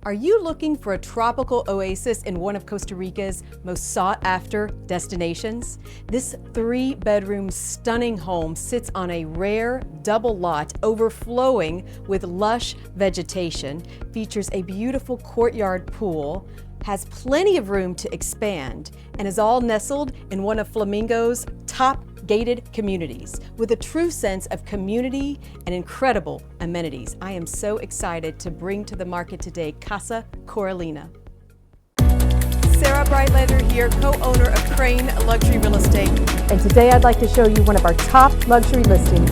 Are you looking for a tropical oasis in one of Costa Rica's most sought-after destinations? This 3-bedroom stunning home sits on a rare double lot overflowing with lush vegetation, features a beautiful courtyard pool, has plenty of room to expand, and is all nestled in one of Flamingo's top gated communities with a true sense of community and incredible amenities. I am so excited to bring to the market today Casa Coralina. Sarah Breitlander here, co-owner of KRAIN Luxury Real Estate. And today I'd like to show you one of our top luxury listings.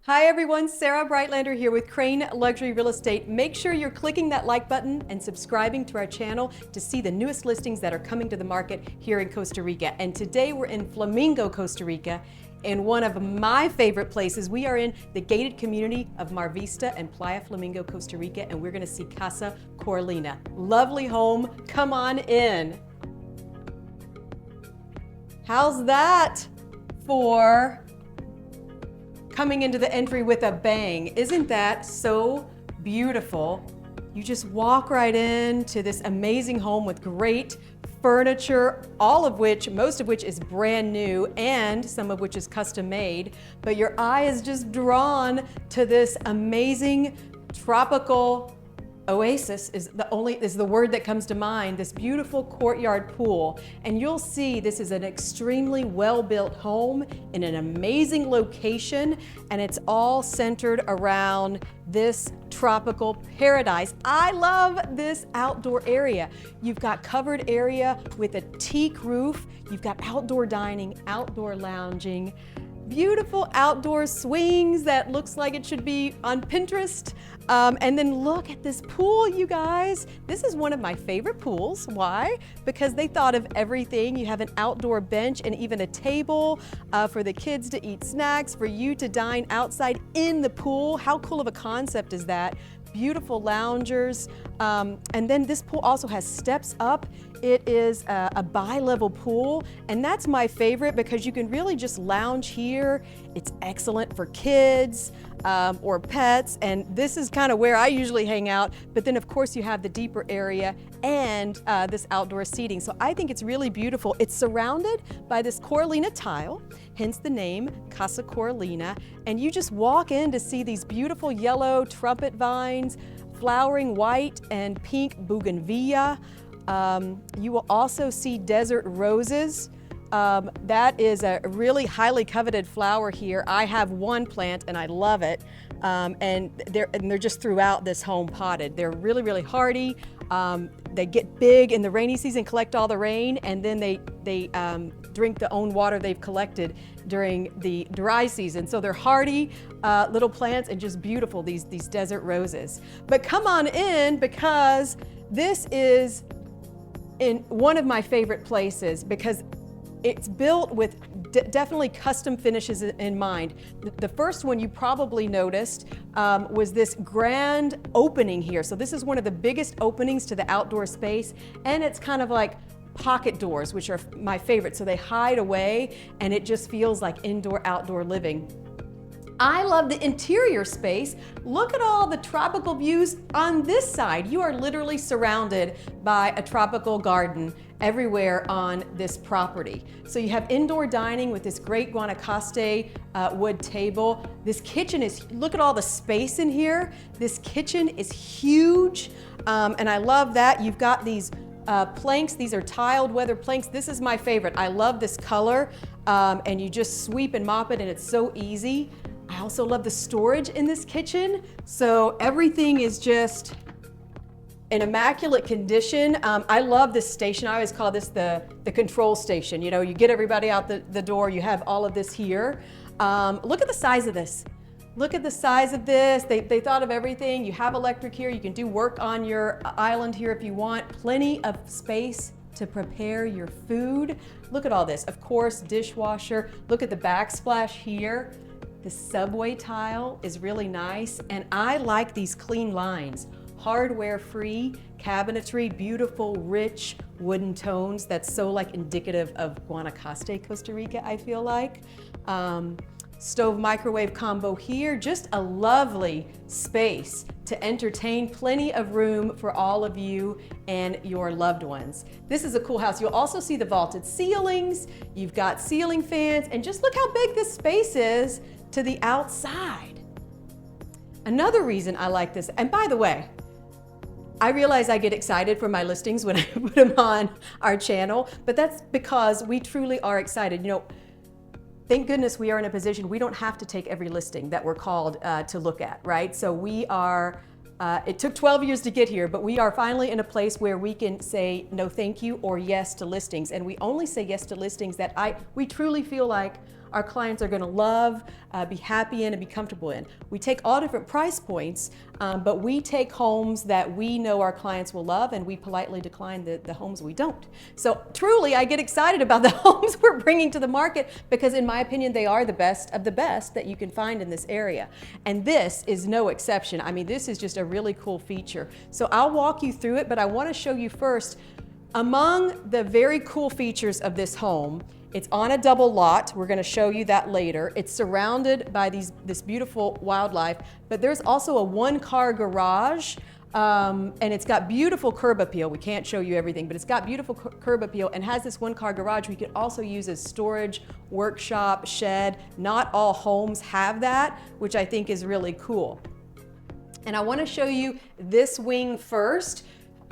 Hi everyone, Sarah Breitlander here with KRAIN Luxury Real Estate. Make sure you're clicking that like button and subscribing to our channel to see the newest listings that are coming to the market here in Costa Rica. And today we're in Flamingo, Costa Rica, in one of my favorite places. We are in the gated community of Mar Vista and Playa Flamingo, Costa Rica, and we're gonna see Casa Coralina. Lovely home, come on in. How's that for coming into the entry with a bang? Isn't that so beautiful? You just walk right into this amazing home with great furniture, most of which is brand new and some of which is custom made, but your eye is just drawn to this amazing tropical oasis is the word that comes to mind, this beautiful courtyard pool. And you'll see this is an extremely well-built home in an amazing location, and it's all centered around this tropical paradise. I love this outdoor area. You've got covered area with a teak roof. You've got outdoor dining, outdoor lounging, beautiful outdoor swings that looks like it should be on Pinterest. And then look at this pool, you guys. This is one of my favorite pools. Why? Because they thought of everything. You have an outdoor bench and even a table for the kids to eat snacks, for you to dine outside in the pool. How cool of a concept is that? Beautiful loungers. And then this pool also has steps up. It is a bi-level pool, and that's my favorite because you can really just lounge here. It's excellent for kids or pets, and this is kind of where I usually hang out. But then of course you have the deeper area and this outdoor seating. So I think it's really beautiful. It's surrounded by this Coralina tile, hence the name Casa Coralina. And you just walk in to see these beautiful yellow trumpet vines, flowering white and pink bougainvillea. You will also see desert roses. That is a really highly coveted flower here. I have one plant and I love it. And they're just throughout this home potted. They're really, really hardy. They get big in the rainy season, collect all the rain, and then they drink the own water they've collected during the dry season. So they're hardy little plants and just beautiful, these desert roses. But come on in, because this is in one of my favorite places, because it's built with definitely custom finishes in mind. The first one you probably noticed was this grand opening here. So this is one of the biggest openings to the outdoor space, and it's kind of like pocket doors, which are my favorite. So they hide away and it just feels like indoor-outdoor living. I love the interior space. Look at all the tropical views on this side. You are literally surrounded by a tropical garden everywhere on this property. So you have indoor dining with this great Guanacaste wood table. This kitchen is, look at all the space in here. This kitchen is huge, and I love that. You've got these planks. These are tiled weather planks. This is my favorite. I love this color, and you just sweep and mop it, and it's so easy. I also love the storage in this kitchen. So everything is just in immaculate condition. I love this station. I always call this the control station. You know, you get everybody out the door, you have all of this here. Look at the size of this. Look at the size of this. They thought of everything. You have electric here. You can do work on your island here if you want. Plenty of space to prepare your food. Look at all this. Of course, dishwasher. Look at the backsplash here. The subway tile is really nice, and I like these clean lines. hardware-free cabinetry, beautiful, rich wooden tones that's so like indicative of Guanacaste, Costa Rica, I feel like. Stove microwave combo here, just a lovely space to entertain, plenty of room for all of you and your loved ones. This is a cool house. You'll also see the vaulted ceilings, you've got ceiling fans, and just look how big this space is to the outside. Another reason I like this, and by the way, I realize I get excited for my listings when I put them on our channel, but that's because we truly are excited. You know, thank goodness we are in a position we don't have to take every listing that we're called to look at, right? So we are, it took 12 years to get here, but we are finally in a place where we can say no thank you or yes to listings. And we only say yes to listings that we truly feel like our clients are gonna love, be happy in, and be comfortable in. We take all different price points, but we take homes that we know our clients will love, and we politely decline the homes we don't. So truly, I get excited about the homes we're bringing to the market because in my opinion, they are the best of the best that you can find in this area. And this is no exception. I mean, this is just a really cool feature. So I'll walk you through it, but I wanna show you first, among the very cool features of this home, it's on a double lot. We're going to show you that later. It's surrounded by this beautiful wildlife, but there's also a one-car garage, and it's got beautiful curb appeal. We can't show you everything, but it's got beautiful curb appeal and has this one-car garage we could also use as storage, workshop, shed. Not all homes have that, which I think is really cool. And I want to show you this wing first.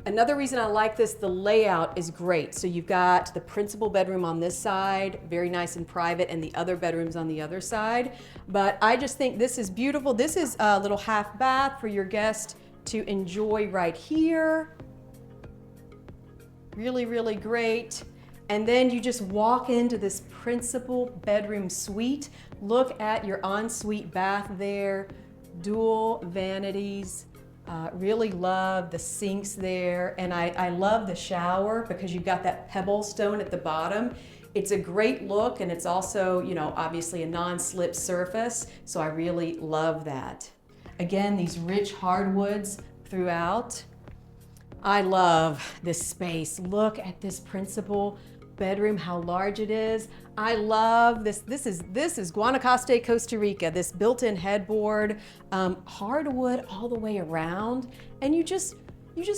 Another reason I like this, the layout is great. So you've got the principal bedroom on this side, very nice and private, and the other bedrooms on the other side. But I just think this is beautiful. This is a little half bath for your guest to enjoy right here. Really, really great. And then you just walk into this principal bedroom suite. Look at your ensuite bath there, dual vanities. Really love the sinks there, and I love the shower because you've got that pebble stone at the bottom. It's a great look, and it's also, you know, obviously a non-slip surface, so I really love that. Again, these rich hardwoods throughout. I love this space. Look at this principal bedroom, how large it is. I love this. This is Guanacaste, Costa Rica. This built-in headboard, hardwood all the way around, and you just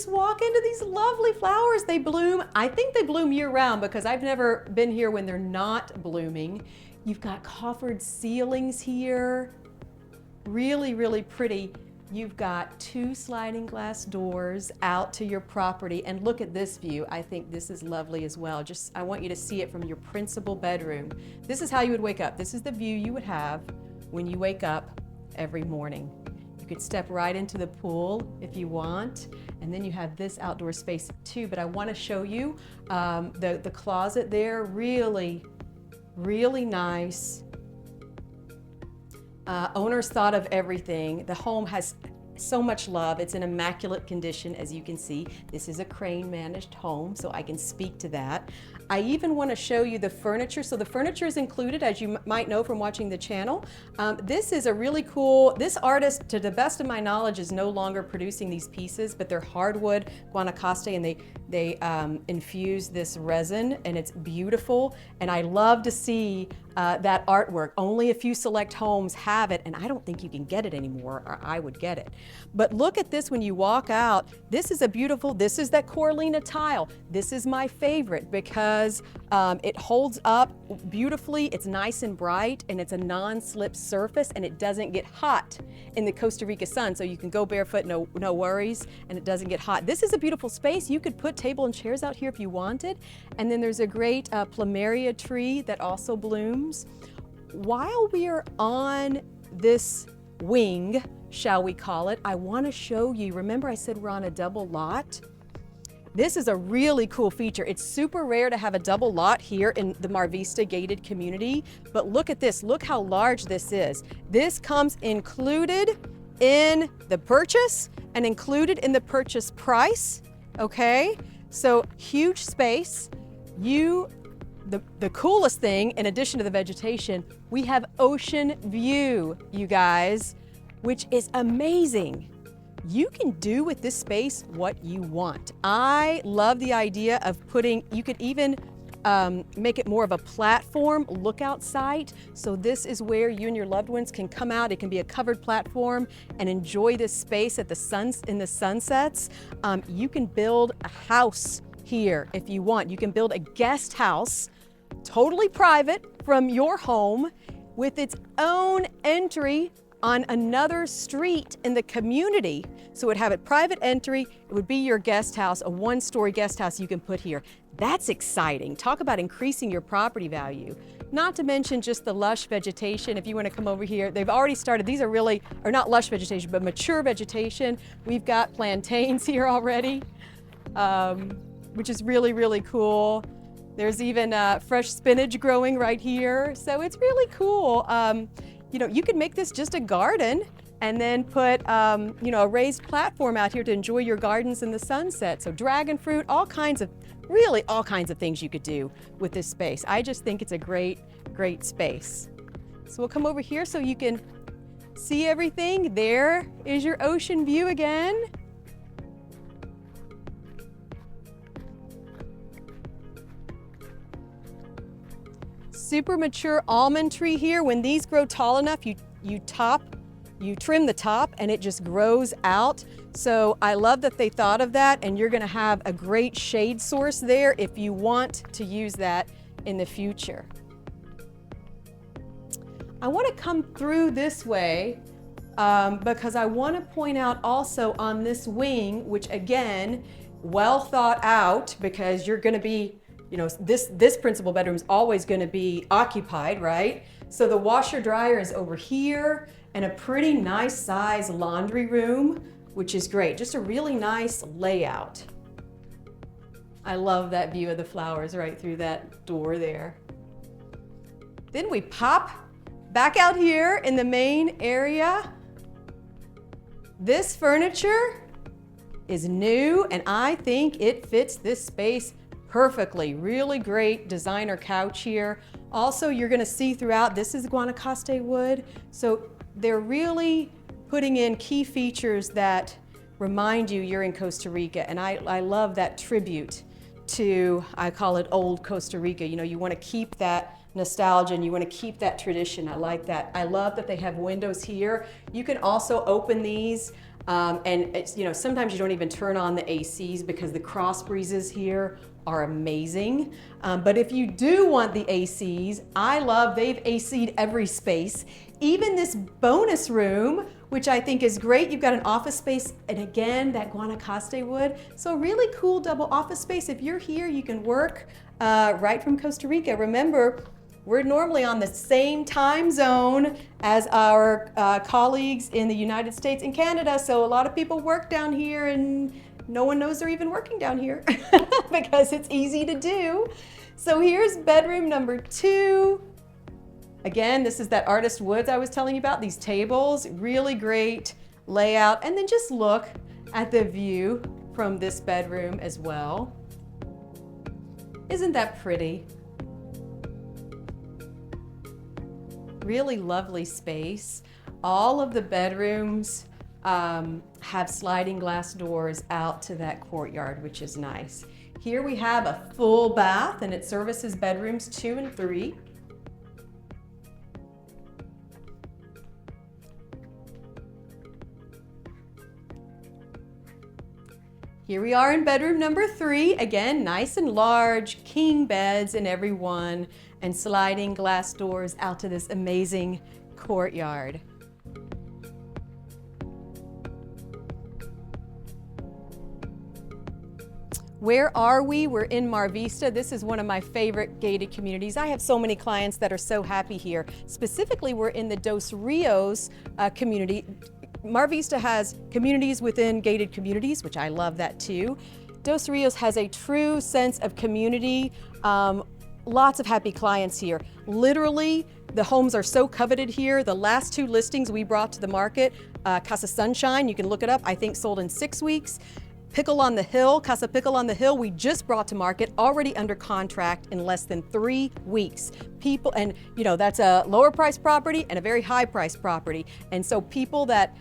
walk into these lovely flowers. They bloom. I think they bloom year-round because I've never been here when they're not blooming. You've got coffered ceilings here. Really, really pretty. You've got 2 sliding glass doors out to your property, and look at this view. I think this is lovely as well. I want you to see it from your principal bedroom. This is how you would wake up. This is the view you would have when you wake up every morning. You could step right into the pool if you want, and then you have this outdoor space too, but I want to show you the closet there. Really, really nice. Owners thought of everything. The home has so much love. It's in immaculate condition, as you can see. This is a KRAIN managed home, so I can speak to that. I even want to show you the furniture. So the furniture is included, as you might know from watching the channel. This is a really cool, this artist, to the best of my knowledge, is no longer producing these pieces, but they're hardwood Guanacaste, and they infuse this resin, and it's beautiful. And I love to see that artwork. Only a few select homes have it, and I don't think you can get it anymore, or I would get it. But look at this when you walk out. This is a beautiful, this is that Coralina tile. This is my favorite because it holds up beautifully. It's nice and bright, and it's a non-slip surface, and it doesn't get hot in the Costa Rica sun, so you can go barefoot, no worries, and it doesn't get hot. This is a beautiful space. You could put table and chairs out here if you wanted. And then there's a great plumeria tree that also blooms. While we are on this wing, shall we call it, I want to show you, remember I said we're on a double lot? This is a really cool feature. It's super rare to have a double lot here in the Mar Vista gated community, but look at this. Look how large this is. This comes included in the purchase and included in the purchase price, okay? So huge space. The coolest thing, in addition to the vegetation, we have ocean view, you guys, which is amazing. you can do with this space what you want. I love the idea of you could even make it more of a platform lookout site. So this is where you and your loved ones can come out. It can be a covered platform and enjoy this space in the sunsets. You can build a house here if you want. You can build a guest house, totally private from your home, with its own entry on another street in the community. So it would have a private entry. It would be your guest house, a one-story guest house you can put here. That's exciting. Talk about increasing your property value. Not to mention just the lush vegetation. If you want to come over here, they've already started. These are not lush vegetation, but mature vegetation. We've got plantains here already, which is really, really cool. There's even fresh spinach growing right here. So it's really cool. You could make this just a garden and then put a raised platform out here to enjoy your gardens in the sunset. So dragon fruit, all kinds of things you could do with this space. I just think it's a great, great space. So we'll come over here so you can see everything. There is your ocean view again. Super mature almond tree here. When these grow tall enough, you trim the top and it just grows out. So I love that they thought of that, and you're gonna have a great shade source there if you want to use that in the future. I wanna come through this way because I wanna point out also on this wing, which again, well thought out, because you're gonna be, this principal bedroom is always gonna be occupied, right? So the washer dryer is over here, and a pretty nice size laundry room, which is great. Just a really nice layout. I love that view of the flowers right through that door there. Then we pop back out here in the main area. This furniture is new, and I think it fits this space perfectly. Really great designer couch here. Also, you're gonna see throughout, this is Guanacaste wood. So they're really putting in key features that remind you you're in Costa Rica. And I love that tribute to, I call it old Costa Rica. You wanna keep that nostalgia and you wanna keep that tradition. I like that. I love that they have windows here. You can also open these and it's, sometimes you don't even turn on the ACs because the cross breezes here are amazing. But if you do want the ACs, they've AC'd every space. Even this bonus room, which I think is great. You've got an office space, and again, that Guanacaste wood. So really cool double office space. If you're here, you can work right from Costa Rica. Remember, we're normally on the same time zone as our colleagues in the United States and Canada. So a lot of people work down here and no one knows they're even working down here because it's easy to do. So here's bedroom number 2. Again, this is that artist woods I was telling you about, these tables, really great layout. And then just look at the view from this bedroom as well. Isn't that pretty? Really lovely space. All of the bedrooms have sliding glass doors out to that courtyard, which is nice. Here we have a full bath, and it services bedrooms 2 and 3. Here we are in bedroom number 3. Again, nice and large, king beds in every one, and sliding glass doors out to this amazing courtyard. Where are we? We're in Mar Vista. This is one of my favorite gated communities. I have so many clients that are so happy here. Specifically, we're in the Dos Rios community. Mar Vista has communities within gated communities, which I love that too. Dos Rios has a true sense of community. Lots of happy clients here. Literally, the homes are so coveted here. The last 2 listings we brought to the market, Casa Sunshine, you can look it up, I think sold in 6 weeks. Pickle on the Hill, Casa Pickle on the Hill, we just brought to market, already under contract in less than 3 weeks. People, and that's a lower price property and a very high price property. And so people that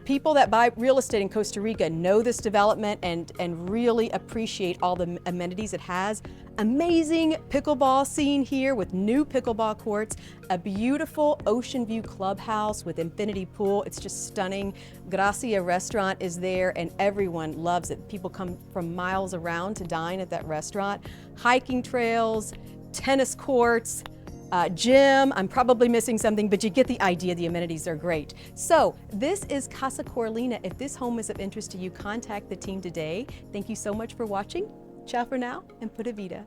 People that buy real estate in Costa Rica know this development and really appreciate all the amenities it has. Amazing pickleball scene here with new pickleball courts, a beautiful ocean view clubhouse with infinity pool. It's just stunning. Gracia restaurant is there and everyone loves it. People come from miles around to dine at that restaurant. Hiking trails, tennis courts, gym. I'm probably missing something, but you get the idea. The amenities are great. So this is Casa Coralina. If this home is of interest to you, contact the team today. Thank you so much for watching. Ciao for now and pura vida.